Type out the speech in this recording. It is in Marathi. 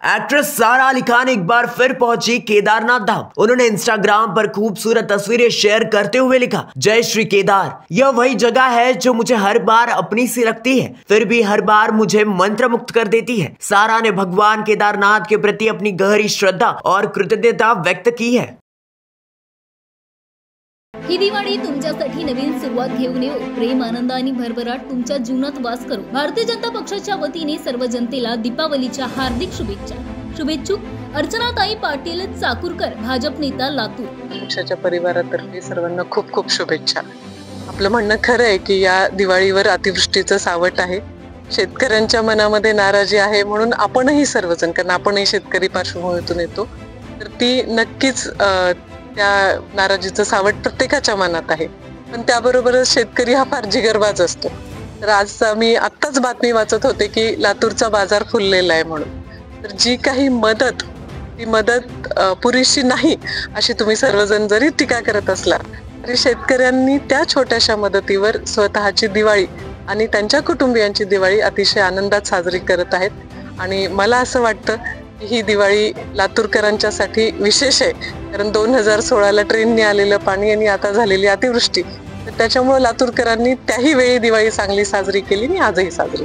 एक्ट्रेस सारा अली खान एक बार फिर पहुंची केदारनाथ धाम। उन्होंने इंस्टाग्राम पर खूबसूरत तस्वीरें शेयर करते हुए लिखा, जय श्री केदार। यह वही जगह है जो मुझे हर बार अपनी सी लगती है, फिर भी हर बार मुझे मंत्र मुक्त कर देती है। सारा ने भगवान केदारनाथ के प्रति अपनी गहरी श्रद्धा और कृतज्ञता व्यक्त की है। ही दिवाळी तुमच्यासाठी नवीन सुरुवात घेऊन येऊ, प्रेम, आनंद आणि भरभराट तुमच्या जीवनात वास करू। भारतीय जनता पक्षाच्या वतीने सर्व जनतेला दीपावलीच्या हार्दिक शुभेच्छा। शुभेच्छुक अर्चनाताई पाटील चाकूरकर, भाजप नेता, लातूर। पक्षाच्या परिवारातर्फे सर्वांना खूप खूप शुभेच्छा। आपलं म्हणणं खरं आहे की या दिवाळीवर अतिवृष्टीचं सावट आहे, शेतकऱ्यांच्या मनामध्ये नाराजी आहे, म्हणून आपणही सर्वजण, कारण आपणही शेतकरी पार्श्वभूमीतून येतो, तर ती नक्कीच त्या नाराजीचं सावट प्रत्येकाच्या मनात आहे। पण त्याबरोबरच शेतकरी हा फार जिगरबाज असतो। तर आज मी आत्ताच बातमी वाचत होते की लातूरचा बाजार फुललेला आहे म्हणून। तर जी काही मदत, ती मदत पुरेशी नाही अशी तुम्ही सर्वजण जरी टीका करत असला तरी शेतकऱ्यांनी त्या छोट्याशा मदतीवर स्वतःची दिवाळी आणि त्यांच्या कुटुंबियांची दिवाळी अतिशय आनंदात साजरी करत आहेत। आणि मला असं वाटतं ही दिवाळी लातूरकरांच्यासाठी विशेष आहे, कारण 2016ला ट्रेनने आलेलं पाणी आणि आता झालेली अतिवृष्टी, तर त्याच्यामुळे लातूरकरांनी त्याही वेळी दिवाळी चांगली साजरी केली आणि आजही साजरी।